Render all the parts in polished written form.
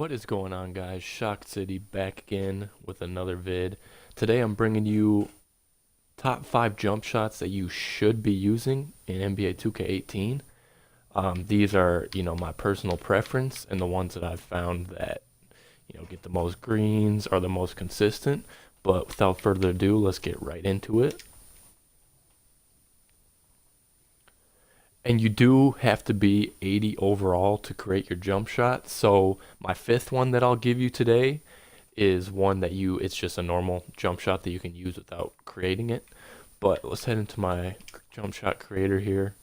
What is going on, guys? Shock City back again with another vid. Today I'm bringing you top 5 jump shots that you should be using in NBA 2K18. These are, my personal preference and the ones that I've found that, get the most greens, are the most consistent. But without further ado, let's get right into it. And you do have to be 80 overall to create your jump shot. So my fifth one that I'll give you today is one that it's just a normal jump shot that you can use without creating it. But let's head into my jump shot creator here.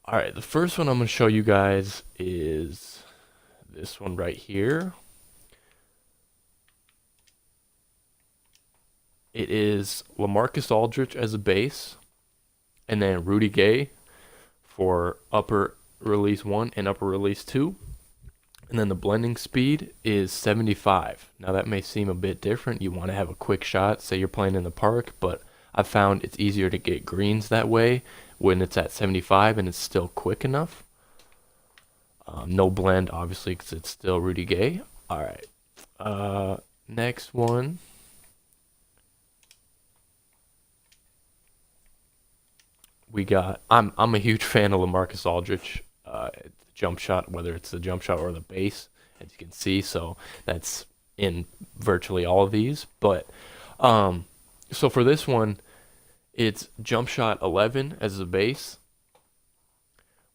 All right, the first one I'm going to show you guys is this one right here. It is LaMarcus Aldridge as a base, and then Rudy Gay for upper release 1 and upper release 2. And then the blending speed is 75. Now that may seem a bit different. You want to have a quick shot, say you're playing in the park, but I found it's easier to get greens that way when it's at 75 and it's still quick enough. No blend, obviously, because it's still Rudy Gay. All right. Next one. We got. I'm a huge fan of LaMarcus Aldridge. Jump shot, whether it's the jump shot or the base, as you can see. So that's in virtually all of these. But so for this one, it's jump shot 11 as the base,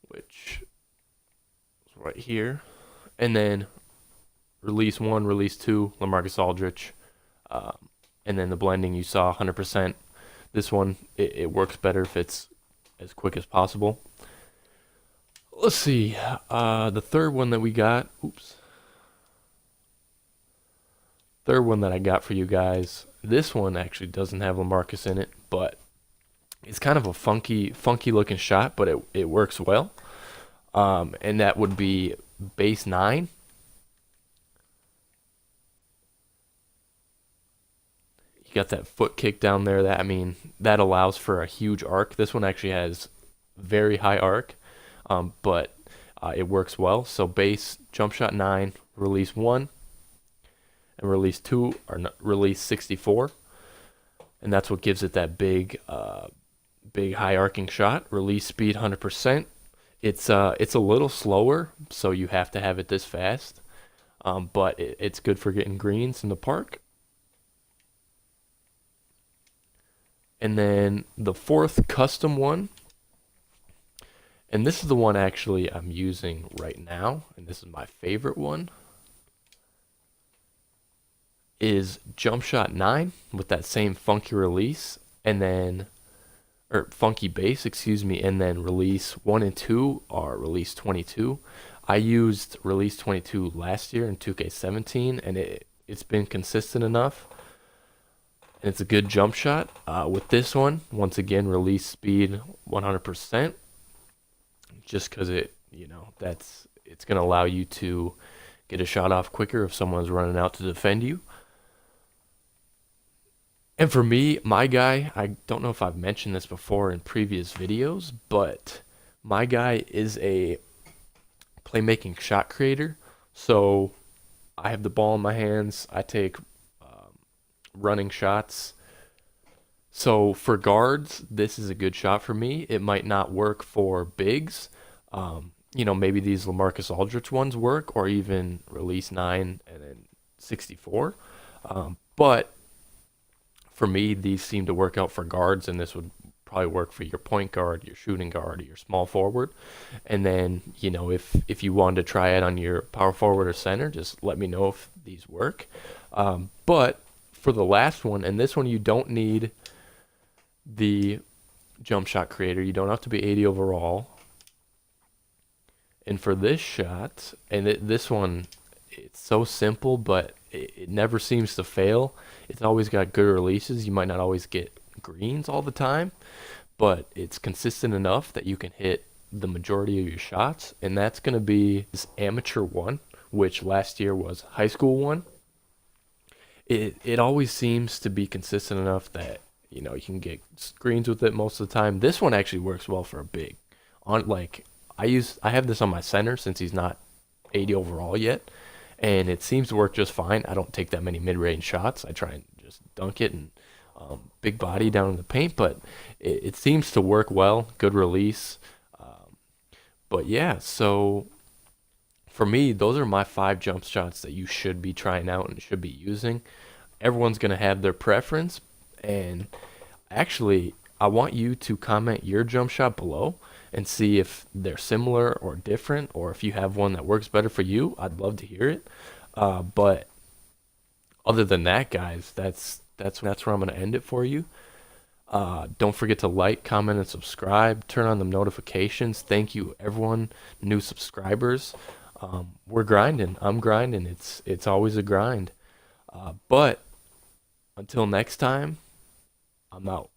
which is right here, and then release 1, release 2, LaMarcus Aldridge, and then the blending you saw 100%. This one it works better if it's as quick as possible. Let's see. The third one that we got. Third one that I got for you guys. This one actually doesn't have LaMarcus in it, but it's kind of a funky looking shot, but it works well. And that would be base 9. Got that foot kick down there. That allows for a huge arc. This one actually has very high arc, but it works well. So base jump shot 9, release 1, and release 2 or release 64, and that's what gives it that big high arcing shot. Release speed 100%. It's a little slower, so you have to have it this fast, but it's good for getting greens in the park. And then the fourth custom one, and this is the one actually I'm using right now, and this is my favorite one, is jump shot 9 with that same funky release, and then, or funky base, excuse me, and then release 1 and 2 are release 22. I used release 22 last year in 2K17, and it's been consistent enough. And it's a good jump shot. With this one, once again, release speed 100%, just because it's going to allow you to get a shot off quicker if someone's running out to defend you. And for me, my guy, I don't know if I've mentioned this before in previous videos, but my guy is a playmaking shot creator. So I have the ball in my hands. I take running shots. So for guards, this is a good shot for me. It might not work for bigs. Maybe these LaMarcus Aldridge ones work, or even release 9 and then 64. But for me, these seem to work out for guards, and this would probably work for your point guard, your shooting guard, or your small forward. And then, if you wanted to try it on your power forward or center, just let me know if these work. But for the last one, and this one, you don't need the jump shot creator. You don't have to be 80 overall. And for this shot, and this one, it's so simple, but it never seems to fail. It's always got good releases. You might not always get greens all the time, but it's consistent enough that you can hit the majority of your shots. And that's going to be this amateur one, which last year was high school one. It always seems to be consistent enough that you can get greens with it most of the time. This one actually works well for a big. I have this on my center since he's not 80 overall yet, and it seems to work just fine. I don't take that many mid-range shots. I try and just dunk it and big body down in the paint, but it seems to work well. Good release. But yeah, so for me, those are my 5 jump shots that you should be trying out and should be using. Everyone's going to have their preference, and actually, I want you to comment your jump shot below and see if they're similar or different, or if you have one that works better for you. I'd love to hear it. But other than that, guys, that's where I'm gonna end it for you. Don't forget to like, comment, and subscribe. Turn on the notifications. Thank you, everyone, new subscribers. We're grinding. I'm grinding. It's always a grind. But until next time, I'm out.